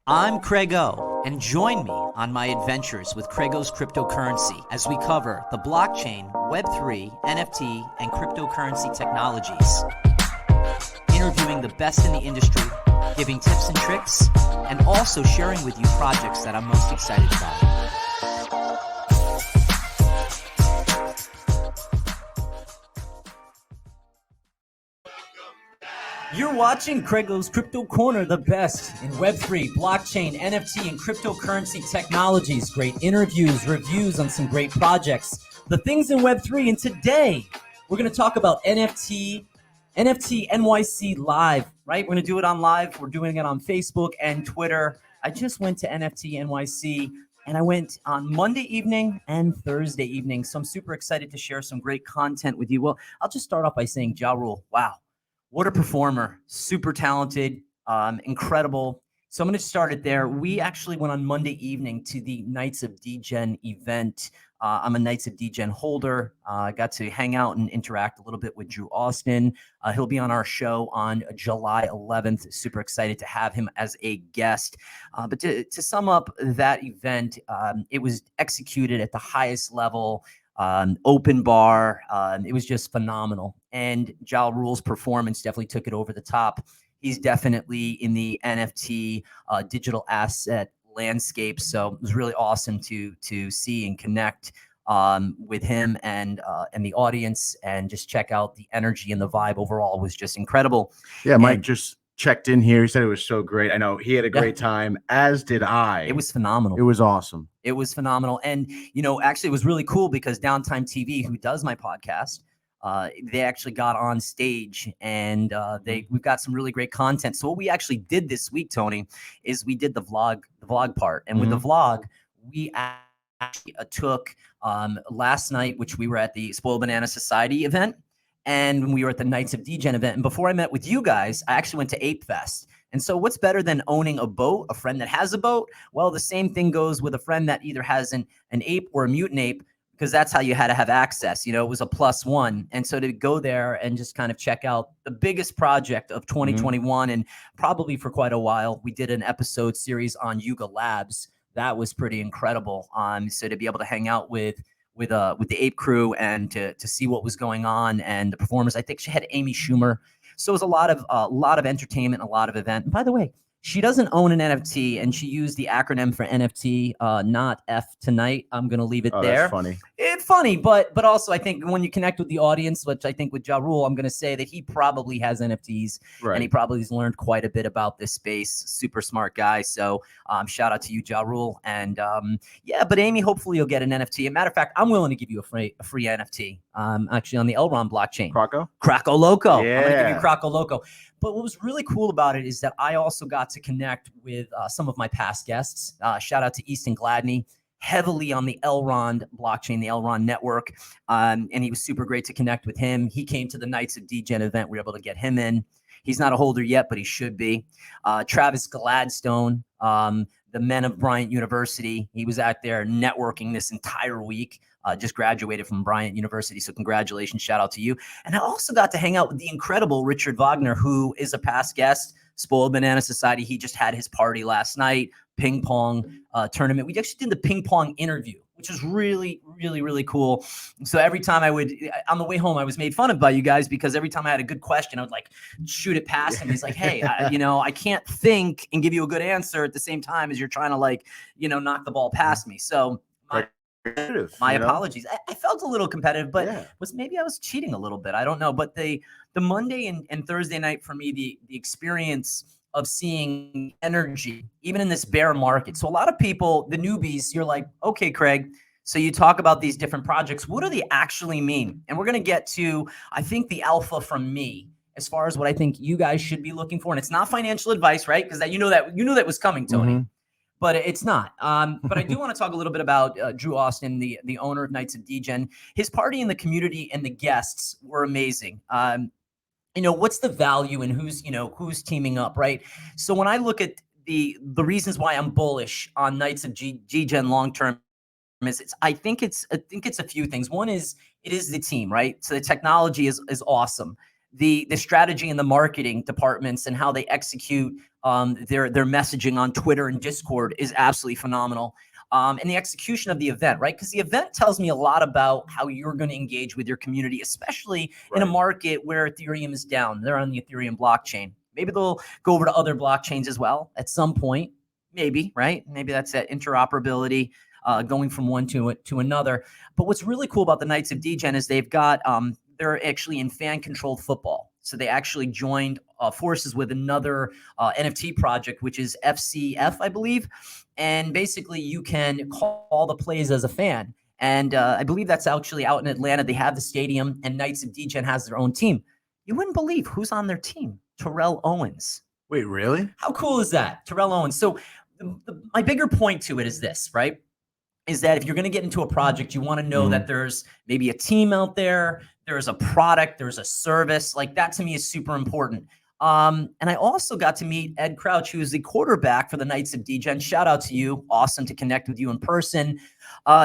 I'm CraigO, and join me on my adventures with CraigO's cryptocurrency as we cover the blockchain, Web3, NFT, and cryptocurrency technologies, interviewing the best in the industry, giving tips and tricks, and also sharing with you projects that I'm most excited about. You're watching CraigO's Crypto Corner, the best in Web3, blockchain, NFT, and cryptocurrency technologies. Great interviews, reviews on some great projects, the things in Web3. And today, we're going to talk about Nft NYC Live, right? We're going to do it on live. We're doing it on Facebook and Twitter. I just went to Nft NYC, and I went on Monday evening and Thursday evening. So I'm super excited to share some great content with you. Well, I'll just start off by saying, Ja Rule, wow. What a performer, super talented, incredible. So I'm going to start it there. We actually went on Monday evening to the Knights of Degen event. I'm a Knights of Degen holder. I got to hang out and interact a little bit with Drew Austin. He'll be on our show on July 11th. Super excited to have him as a guest. But to sum up that event, it was executed at the highest level. Open bar. It was just phenomenal. And Ja Rule's performance definitely took it over the top. He's definitely in the NFT digital asset landscape. So it was really awesome to see and connect with him and the audience, and just check out the energy and the vibe overall was just incredible. Yeah, Mike just checked in here. He said it was so great. I know he had a great time, as did I. It was phenomenal. It was awesome. It was phenomenal. And, actually it was really cool because Downtime TV, who does my podcast, they actually got on stage, and we've got some really great content. So what we actually did this week, Tony, is we did the vlog part. And with the vlog, we actually took last night, which we were at the Spoiled Banana Society event, and we were at the Knights of Degen event. And before I met with you guys, I actually went to Ape Fest. And so what's better than owning a boat, a friend that has a boat? Well, the same thing goes with a friend that either has an ape or a mutant ape, because that's how you had to have access. It was a +1. And so to go there and just kind of check out the biggest project of 2021 and probably for quite a while, we did an episode series on Yuga Labs. That was pretty incredible. So to be able to hang out with the Ape crew and to see what was going on and the performers. I think she had Amy Schumer. So it was a lot of entertainment, a lot of event. And by the way, she doesn't own an NFT, and she used the acronym for NFT, not F tonight. I'm going to leave it there. That's funny. It's funny, but also I think when you connect with the audience, which I think with Ja Rule, I'm going to say that he probably has NFTs, right, and he probably has learned quite a bit about this space. Super smart guy. So shout out to you, Ja Rule. And but Amy, hopefully you'll get an NFT. As a matter of fact, I'm willing to give you a free NFT. Actually on the Elrond blockchain. CraigO Loco. Yeah. I'm going to give you CraigO Loco. But what was really cool about it is that I also got to connect with some of my past guests. Shout out to Easton Gladney, heavily on the Elrond blockchain, the Elrond network. And he was super great to connect with him. He came to the Knights of Degen event. We were able to get him in. He's not a holder yet, but he should be. Travis Gladstone, the men of Bryant University. He was out there networking this entire week. Just graduated from Bryant University. So congratulations, shout out to you. And I also got to hang out with the incredible Richard Wagner, who is a past guest, Spoiled Banana Society. He just had his party last night, ping pong tournament. We actually did the ping pong interview, which was really, really, really cool. So every time on the way home, I was made fun of by you guys because every time I had a good question, I would shoot it past him. He's like, hey, I can't think and give you a good answer at the same time as you're trying to knock the ball past me. So my apologies. I felt a little competitive, but maybe I was cheating a little bit. I don't know. But the Monday and Thursday night for me, the experience of seeing energy, even in this bear market. So a lot of people, the newbies, you're like, okay, Craig, so you talk about these different projects. What do they actually mean? And we're going to get to, I think, the alpha from me as far as what I think you guys should be looking for. And it's not financial advice, right? Because that was coming, Tony. But it's not. But I do want to talk a little bit about Drew Austin, the owner of Knights of Degen. His party and the community and the guests were amazing. What's the value and who's teaming up, right? So when I look at the reasons why I'm bullish on Knights of Degen long term, I think it's a few things. One is it is the team, right? So the technology is awesome. the strategy and the marketing departments and how they execute their messaging on Twitter and Discord is absolutely phenomenal. And the execution of the event, right? Because the event tells me a lot about how you're going to engage with your community, especially in a market where Ethereum is down. They're on the Ethereum blockchain. Maybe they'll go over to other blockchains as well at some point. Maybe, right? Maybe that's that interoperability, going from one to another. But what's really cool about the Knights of Degen is they've got, they're actually in fan-controlled football. So they actually joined forces with another NFT project, which is FCF, I believe. And basically, you can call the plays as a fan. And I believe that's actually out in Atlanta. They have the stadium, and Knights of Degen has their own team. You wouldn't believe who's on their team. Terrell Owens. Wait, really? How cool is that? Terrell Owens. So my bigger point to it is this, right? Is that if you're going to get into a project, you want to know that there's maybe a team out there, there's a product, there's a service. Like that to me is super important. And I also got to meet Ed Crouch, who is the quarterback for the Knights of Degen. Shout out to you. Awesome to connect with you in person.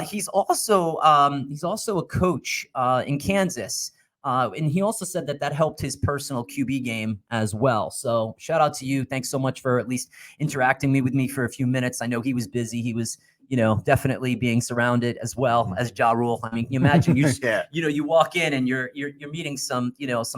He's also a coach in Kansas. And he also said that helped his personal QB game as well. So shout out to you. Thanks so much for at least interacting with me for a few minutes. I know he was busy. He was, definitely being surrounded as well as Ja Rule. I mean, you imagine you walk in and you're meeting some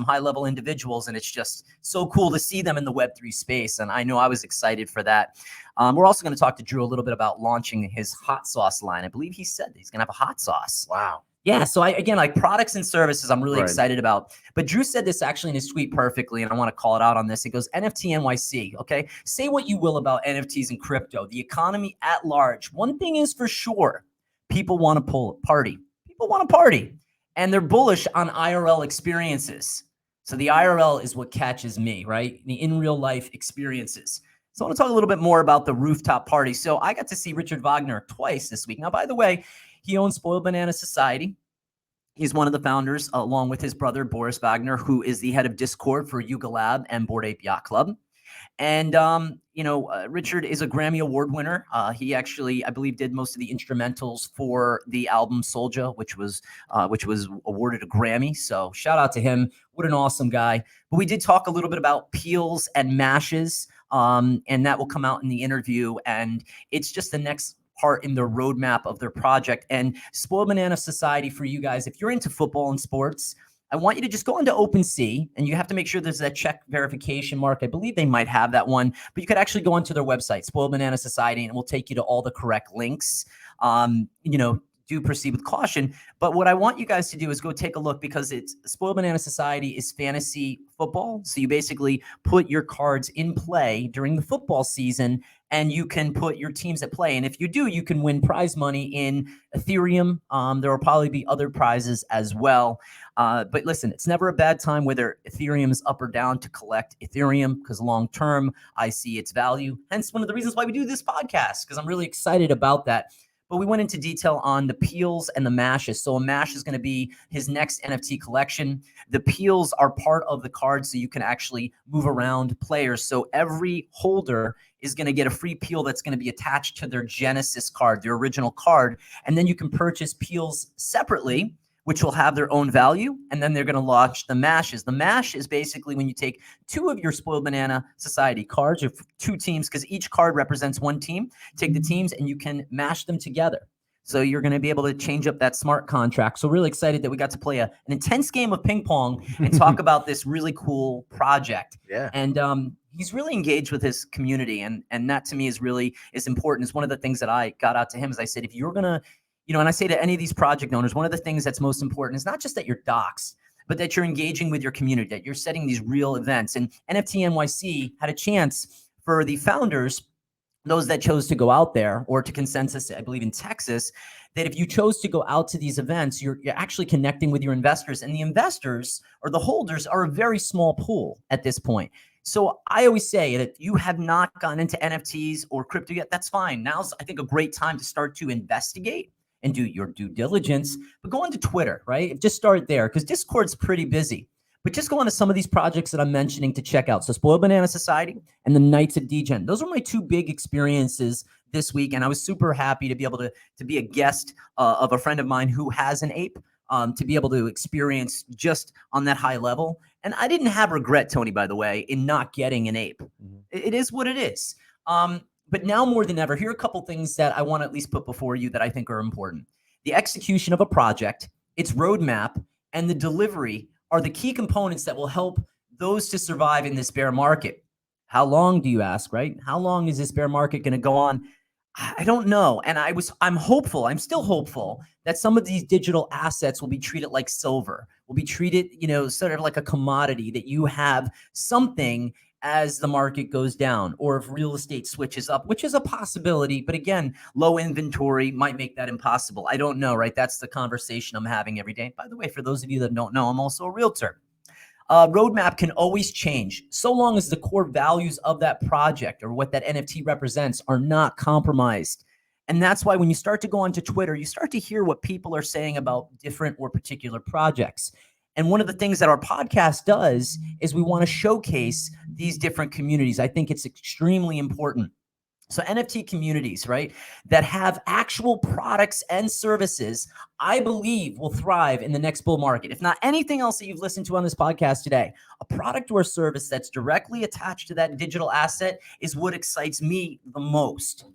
high level individuals, and it's just so cool to see them in the Web3 space. And I know I was excited for that. We're also going to talk to Drew a little bit about launching his hot sauce line. I believe he said he's going to have a hot sauce. Wow. Yeah. So again, like products and services, I'm really excited about. But Drew said this actually in his tweet perfectly, and I want to call it out on this. He goes, NFT NYC. Okay. Say what you will about NFTs and crypto, the economy at large. One thing is for sure, people want to party. People want to party. And they're bullish on IRL experiences. So the IRL is what catches me, right? The in real life experiences. So I want to talk a little bit more about the rooftop party. So I got to see Richard Wagner twice this week. Now, by the way, he owns Spoiled Banana Society. He's one of the founders, along with his brother, Boris Wagner, who is the head of Discord for Yuga Lab and Bored Ape Yacht Club. And, Richard is a Grammy Award winner. He actually, I believe, did most of the instrumentals for the album Soulja, which was awarded a Grammy. So shout out to him. What an awesome guy. But we did talk a little bit about peels and mashes, and that will come out in the interview. And it's just the next part in their roadmap of their project. And Spoiled Banana Society, for you guys, if you're into football and sports, I want you to just go into OpenSea, and you have to make sure there's that check verification mark. I believe they might have that one, but you could actually go onto their website, Spoiled Banana Society, and it will take you to all the correct links. Do proceed with caution. But what I want you guys to do is go take a look, because it's Spoiled Banana Society is fantasy football. So you basically put your cards in play during the football season, and you can put your teams at play. And if you do, you can win prize money in Ethereum. There will probably be other prizes as well. But listen, it's never a bad time, whether Ethereum is up or down, to collect Ethereum, because long term, I see its value. Hence one of the reasons why we do this podcast, because I'm really excited about that. But we went into detail on the peels and the mashes. So a mash is going to be his next NFT collection. The peels are part of the card, so you can actually move around players. So every holder is going to get a free peel that's going to be attached to their Genesis card, their original card. And then you can purchase peels separately, which will have their own value. And then they're going to launch the mashes. The mash is basically when you take two of your Spoiled Banana Society cards, or two teams, because each card represents one team. Take the teams and you can mash them together. So you're going to be able to change up that smart contract. So really excited that we got to play an intense game of ping pong and talk about this really cool project. Yeah. And he's really engaged with his community. And that to me is important. It's one of the things that I got out to him, is I said, if you're going to, and I say to any of these project owners, one of the things that's most important is not just that you're doxxed, but that you're engaging with your community, that you're setting these real events. And NFT NYC had a chance for the founders, those that chose to go out there, or to Consensus, I believe in Texas, that if you chose to go out to these events, you're actually connecting with your investors. And the investors, or the holders, are a very small pool at this point. So I always say that you have not gotten into NFTs or crypto yet, that's fine. Now's, I think, a great time to start to investigate and do your due diligence. But go onto Twitter, right? Just start there, because Discord's pretty busy. But just go on to some of these projects that I'm mentioning to check out. So Spoiled Banana Society and the Knights of Degen. Those are my two big experiences this week. And I was super happy to be able to be a guest of a friend of mine who has an ape, to be able to experience just on that high level. And I didn't have regret, Tony, by the way, in not getting an ape. It is what it is. But now more than ever, here are a couple things that I want to at least put before you that I think are important. The execution of a project, its roadmap, and the delivery are the key components that will help those to survive in this bear market. How long do you ask, right? How long is this bear market going to go on? I don't know. And I'm hopeful. I'm still hopeful that some of these digital assets will be treated like silver, will be treated, sort of like a commodity, that you have something as the market goes down, or if real estate switches up, which is a possibility. But again, low inventory might make that impossible. I don't know, right? That's the conversation I'm having every day. By the way, for those of you that don't know, I'm also a realtor. Roadmap can always change so long as the core values of that project or what that NFT represents are not compromised. And that's why when you start to go onto Twitter, you start to hear what people are saying about different or particular projects. And one of the things that our podcast does is we want to showcase these different communities. I think it's extremely important. So NFT communities, right, that have actual products and services, I believe will thrive in the next bull market. If not anything else that you've listened to on this podcast today, a product or a service that's directly attached to that digital asset is what excites me the most.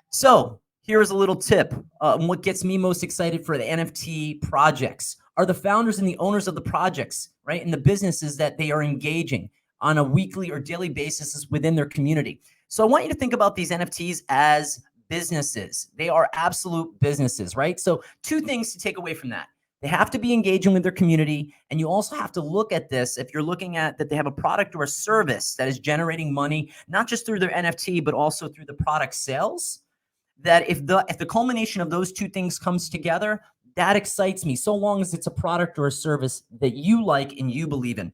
So here's a little tip. What gets me most excited for the NFT projects are the founders and the owners of the projects, right, and the businesses that they are engaging on a weekly or daily basis within their community. So I want you to think about these NFTs as businesses. They are absolute businesses, right? So two things to take away from that. They have to be engaging with their community. And you also have to look at this, if you're looking at that they have a product or a service that is generating money, not just through their NFT, but also through the product sales, that if the culmination of those two things comes together, that excites me, so long as it's a product or a service that you like and you believe in.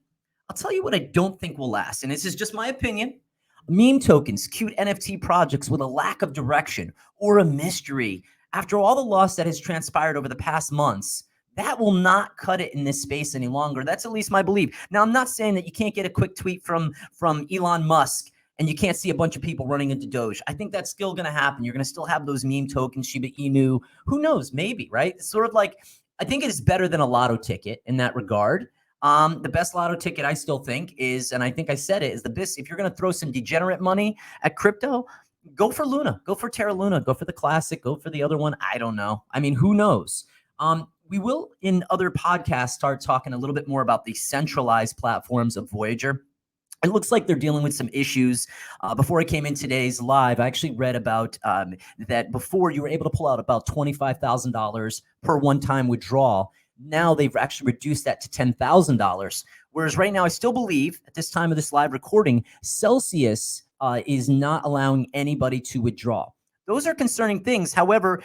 I'll tell you what I don't think will last, and this is just my opinion. Meme tokens, cute NFT projects with a lack of direction or a mystery. After all the loss that has transpired over the past months, that will not cut it in this space any longer. That's at least my belief. Now, I'm not saying that you can't get a quick tweet from Elon Musk and you can't see a bunch of people running into Doge. I think that's still going to happen. You're going to still have those meme tokens, Shiba Inu. Who knows? Maybe, right? It's sort of like, I think it is better than a lotto ticket in that regard. The best lotto ticket, I still think, is, and I think I said it, is the best. If you're going to throw some degenerate money at crypto, go for Luna, go for Terra Luna, go for the classic, go for the other one. I don't know. I mean, who knows? We will, in other podcasts, start talking a little bit more about the centralized platforms of Voyager. It looks like they're dealing with some issues. Before I came in today's live, I actually read about that before you were able to pull out about $25,000 per one-time withdrawal. Now they've actually reduced that to $10,000. Whereas right now, I still believe at this time of this live recording, Celsius is not allowing anybody to withdraw. Those are concerning things. However,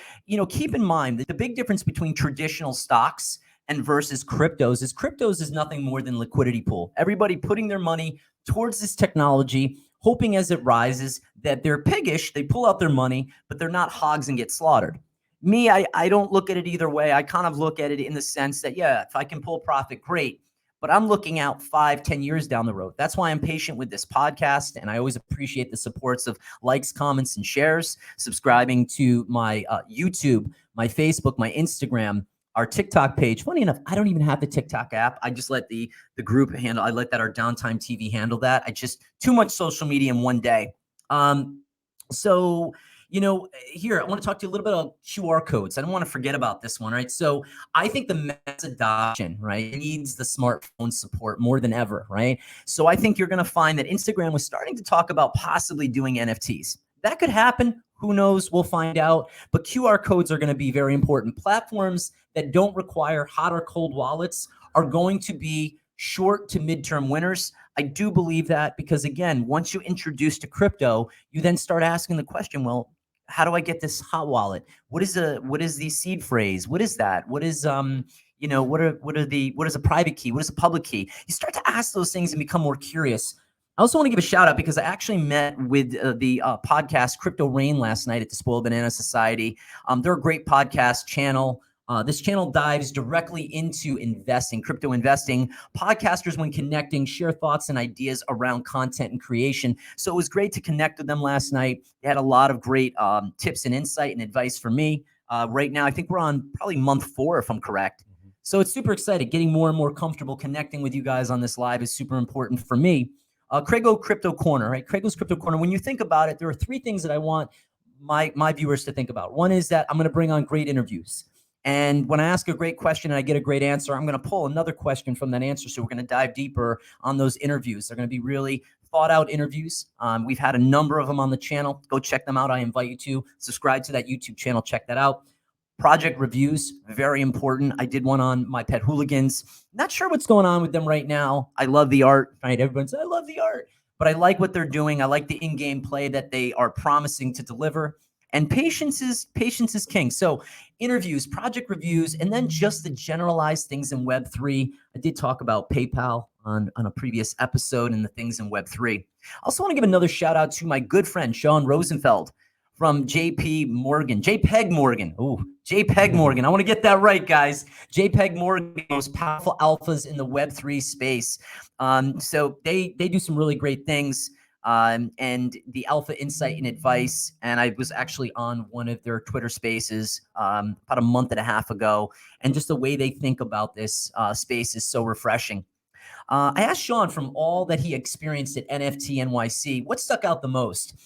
keep in mind that the big difference between traditional stocks and versus cryptos is nothing more than liquidity pool. Everybody putting their money towards this technology, hoping as it rises that they're piggish, they pull out their money, but they're not hogs and get slaughtered. Me, I don't look at it either way. I kind of look at it in the sense that, yeah, if I can pull profit, great. But I'm looking out 5-10 years down the road. That's why I'm patient with this podcast. And I always appreciate the supports of likes, comments, and shares, subscribing to my YouTube, my Facebook, my Instagram, our TikTok page. Funny enough, I don't even have the TikTok app. I just let the group handle. I let that our Downtime TV handle that. I just too much social media in one day. So here, I want to talk to you a little bit about QR codes. I don't want to forget about this one, right? So I think the mass adoption, right, needs the smartphone support more than ever, right? So I think you're going to find that Instagram was starting to talk about possibly doing NFTs. That could happen. Who knows? We'll find out. But QR codes are going to be very important. Platforms that don't require hot or cold wallets are going to be short to midterm winners. I do believe that because, again, once you introduce to crypto, you then start asking the question, well, how do I get this hot wallet? What is the seed phrase? What is that? What is what is a private key? What is a public key? You start to ask those things and become more curious. I also want to give a shout out because I actually met with the podcast Crypto Rain last night at the Spoiled Banana Society. They're a great podcast channel. This channel dives directly into investing, crypto investing. Podcasters, when connecting, share thoughts and ideas around content and creation. So it was great to connect with them last night. They had a lot of great tips and insight and advice for me. Right now, I think we're on probably month 4, if I'm correct. So it's super exciting. Getting more and more comfortable connecting with you guys on this live is super important for me. CraigO Crypto Corner, right? CraigO's Crypto Corner. When you think about it, there are three things that I want my viewers to think about. One is that I'm going to bring on great interviews. And when I ask a great question and I get a great answer, I'm going to pull another question from that answer. So we're going to dive deeper on those interviews. They're going to be really thought out interviews. We've had a number of them on the channel. Go check them out. I invite you to subscribe to that YouTube channel. Check that out. Project reviews, very important. I did one on my pet hooligans. Not sure what's going on with them right now. I love the art, right? Everyone says, I love the art, but I like what they're doing. I like the in-game play that they are promising to deliver. And patience is king. So interviews, project reviews, and then just the generalized things in Web3. I did talk about PayPal on a previous episode and the things in Web3. I also want to give another shout out to my good friend, Sean Rosenfeld from JPEG Morgan. Ooh, JPEG Morgan. I want to get that right, guys. JPEG Morgan, most powerful alphas in the Web3 space. So they do some really great things. And the Alpha Insight and Advice. And I was actually on one of their Twitter spaces about a month and a half ago. And just the way they think about this space is so refreshing. I asked Sean, from all that he experienced at NFT NYC, what stuck out the most?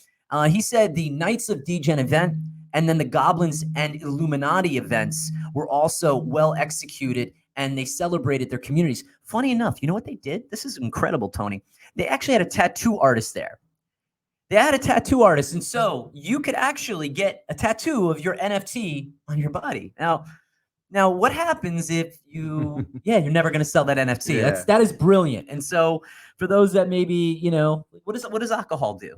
He said the Knights of Degen event and then the Goblins and Illuminati events were also well executed, and they celebrated their communities. Funny enough, you know what they did? This is incredible, Tony. They actually had a tattoo artist there. They had a tattoo artist, and so you could actually get a tattoo of your NFT on your body. Now what happens if you, you're never going to sell that NFT. Yeah. That is brilliant. And so for those that maybe, what does alcohol do?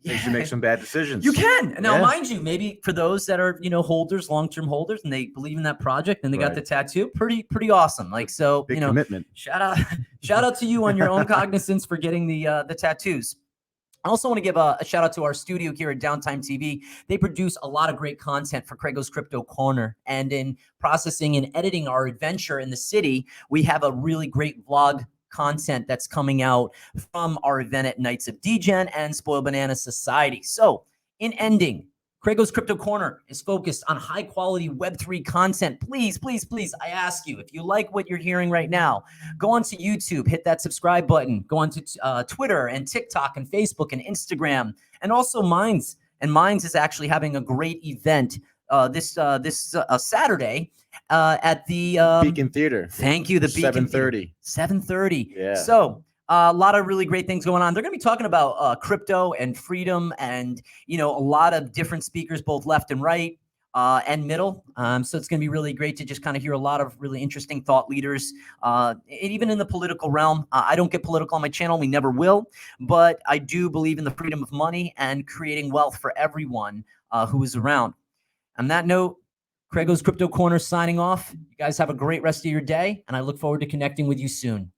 Makes you make some bad decisions. You can. Now, mind you, maybe for those that are, holders, long-term holders, and they believe in that project and they got the tattoo, pretty awesome. Like, so, big commitment. Shout out to you on your own cognizance for getting the tattoos. I also want to give a shout out to our studio here at Downtime TV. They produce a lot of great content for CraigO's Crypto Corner. And in processing and editing our adventure in the city, we have a really great vlog content that's coming out from our event at Knights of Degen and Spoiled Banana Society. So in ending, CraigO's Crypto Corner is focused on high quality Web3 content. Please, please, please, I ask you, if you like what you're hearing right now, go onto YouTube, hit that subscribe button, go onto Twitter and TikTok and Facebook and Instagram, and also Minds. And Minds is actually having a great event this Saturday at the Beacon Theater. Thank you. The Beacon 7:30. 7:30. Yeah. So a lot of really great things going on. They're going to be talking about crypto and freedom, and a lot of different speakers, both left and right and middle. So it's going to be really great to just kind of hear a lot of really interesting thought leaders, even in the political realm. I don't get political on my channel. We never will. But I do believe in the freedom of money and creating wealth for everyone who is around. On that note, CraigO's Crypto Corner signing off. You guys have a great rest of your day, and I look forward to connecting with you soon.